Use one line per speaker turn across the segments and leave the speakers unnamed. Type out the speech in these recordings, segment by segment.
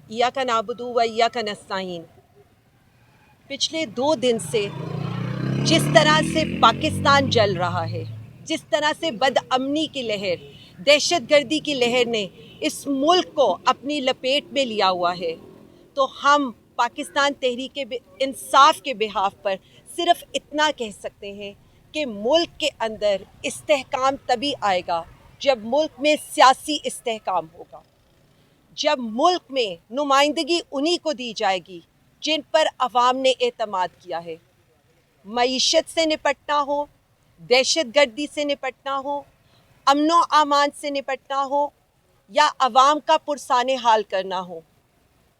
इय्याका नाबुदु व इय्याका नस्ताईन। पिछले 2 दिन से जिस तरह से पाकिस्तान जल रहा है, जिस तरह से बदअमनी की लहर, दहशतगर्दी की लहर ने इस मुल्क को अपनी लपेट में लिया हुआ है, तो हम पाकिस्तान तहरीक इंसाफ के बिहाफ पर सिर्फ इतना कह सकते हैं कि मुल्क के अंदर इस्तेहकाम तभी आएगा जब मुल्क में सियासी इस्तेहकाम होगा, जब मुल्क में नुमाइंदगी उन्हीं को दी जाएगी जिन पर अवाम ने एतमाद किया है। मईशत से निपटना हो, दहशतगर्दी से निपटना हो, अमनो अमान से निपटना हो या अवाम का पुरसाने हाल करना हो,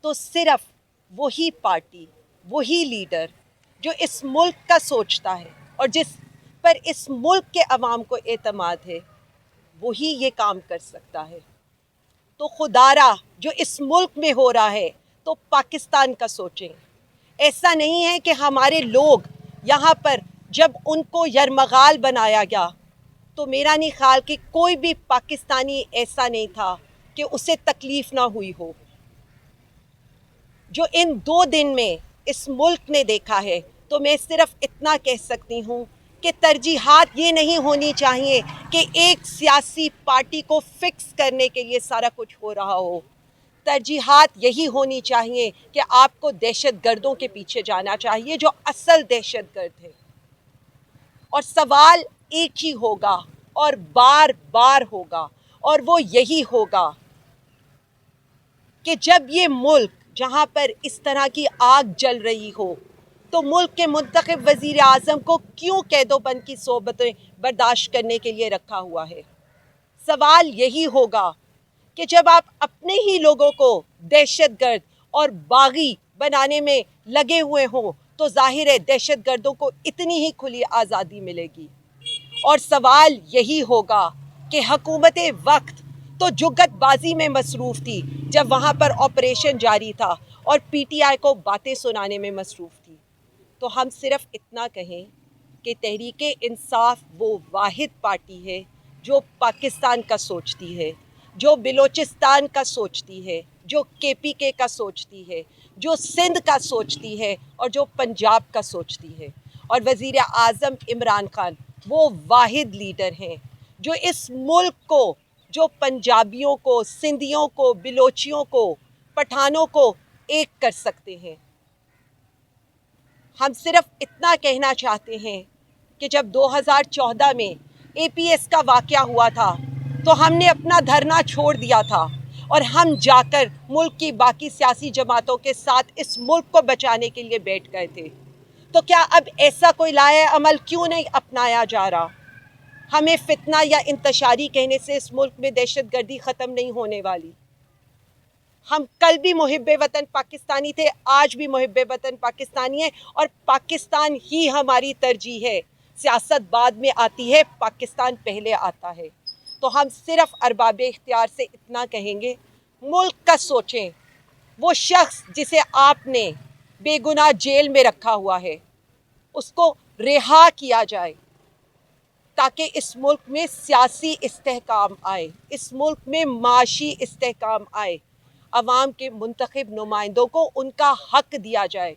तो सिर्फ वही पार्टी, वही लीडर जो इस मुल्क का सोचता है और जिस पर इस मुल्क के अवाम को एतमाद है, वही ये काम कर सकता है। तो खुदारा जो इस मुल्क में हो रहा है तो पाकिस्तान का सोचें। ऐसा नहीं है कि हमारे लोग यहाँ पर जब उनको यरमगाल बनाया गया तो मेरा नहीं ख्याल कि कोई भी पाकिस्तानी ऐसा नहीं था कि उसे तकलीफ़ ना हुई हो। जो इन 2 दिन में इस मुल्क ने देखा है, तो मैं सिर्फ इतना कह सकती हूँ कि तरजीहात ये नहीं होनी चाहिए कि एक सियासी पार्टी को फिक्स करने के लिए सारा कुछ हो रहा हो। तरजीहात यही होनी चाहिए कि आपको दहशतगर्दों के पीछे जाना चाहिए जो असल दहशतगर्द है, और सवाल एक ही होगा और बार बार होगा, और वो यही होगा कि जब ये मुल्क जहाँ पर इस तरह की आग जल रही हो, तो मुल्क के मुंतखब वज़ीर आज़म को क्यों कैदोबंद की सोबतें बर्दाश्त करने के लिए रखा हुआ है। सवाल यही होगा कि जब आप अपने ही लोगों को दहशतगर्द और बागी बनाने में लगे हुए हों, तो जाहिर है दहशतगर्दों को इतनी ही खुली आज़ादी मिलेगी। और सवाल यही होगा कि हुकूमत वक्त तो जुगतबाजी में मसरूफ़ थी जब वहाँ पर ऑपरेशन जारी था, और पीटीआई को बातें सुनाने में मसरूफ़ थी। तो हम सिर्फ इतना कहें कि तहरीक इंसाफ वो वाहिद पार्टी है जो पाकिस्तान का सोचती है, जो बिलोचिस्तान का सोचती है, जो केपीके का सोचती है, जो सिंध का सोचती है और जो पंजाब का सोचती है। और वज़ीर आज़म इमरान खान वो वाहिद लीडर हैं जो इस मुल्क को, जो पंजाबियों को, सिंधियों को, बिलोचियों को, पठानों को एक कर सकते हैं। हम सिर्फ इतना कहना चाहते हैं कि जब 2014 में एपीएस का वाक़या हुआ था तो हमने अपना धरना छोड़ दिया था और हम जाकर मुल्क की बाकी सियासी जमातों के साथ इस मुल्क को बचाने के लिए बैठ गए थे। तो क्या अब ऐसा कोई लाया अमल क्यों नहीं अपनाया जा रहा? हमें फितना या इंतशारी कहने से इस मुल्क में दहशतगर्दी ख़त्म नहीं होने वाली। हम कल भी मुहिब्बे वतन पाकिस्तानी थे, आज भी मुहिब्बे वतन पाकिस्तानी है, और पाकिस्तान ही हमारी तरजीह है। सियासत बाद में आती है, पाकिस्तान पहले आता है। तो हम सिर्फ अरबाब इख्तियार से इतना कहेंगे, मुल्क का सोचें। वो शख्स जिसे आपने बेगुनाह जेल में रखा हुआ है, उसको रिहा किया जाए ताकि इस मुल्क में सियासी इस्तेहकाम आए, इस मुल्क में माशी इस्तेहकाम आए, अवाम के मुंतखब नुमाइंदों को उनका हक दिया जाए।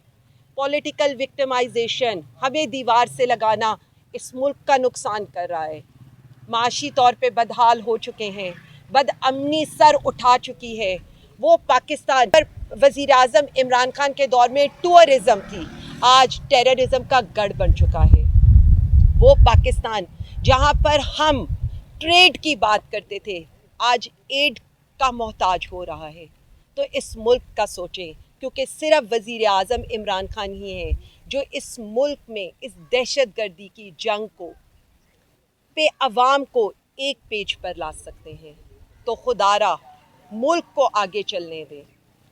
पॉलिटिकल विक्टिमाइजेशन, हमें दीवार से लगाना इस मुल्क का नुकसान कर रहा है। माशी तौर पे बदहाल हो चुके हैं, बदअमनी सर उठा चुकी है। वो पाकिस्तान पर वज़ीर आज़म इमरान खान के दौर में टूरिज़म थी, आज टेररिज्म का गढ़ बन चुका है। वो पाकिस्तान जहाँ पर हम ट्रेड की बात करते थे, आज एड का मोहताज हो रहा है। तो इस मुल्क का सोचें, क्योंकि सिर्फ वज़ीर आज़म इमरान खान ही हैं जो इस मुल्क में इस दहशतगर्दी की जंग को पे अवाम को एक पेज पर ला सकते हैं। तो खुदारा मुल्क को आगे चलने दें,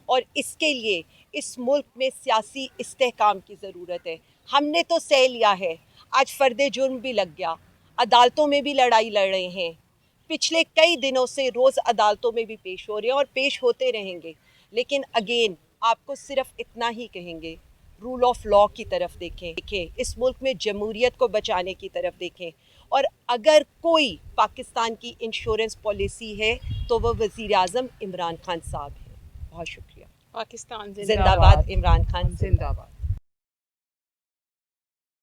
और इसके लिए इस मुल्क में सियासी इस्तेहकाम की ज़रूरत है। हमने तो सह लिया है, आज फ़र्द जुर्म भी लग गया, अदालतों में भी लड़ाई लड़ रहे हैं, पिछले कई दिनों से रोज़ अदालतों में भी पेश हो रहे हैं और पेश होते रहेंगे। लेकिन अगेन आपको सिर्फ इतना ही कहेंगे, रूल ऑफ लॉ की तरफ देखें, इस मुल्क में जमहूरियत को बचाने की तरफ देखें। और अगर कोई पाकिस्तान की इंश्योरेंस पॉलिसी है तो वह वज़ीर आज़म इमरान खान साहब है। बहुत शुक्रिया।
پاکستان
زندہ باد، عمران خان
زندہ باد.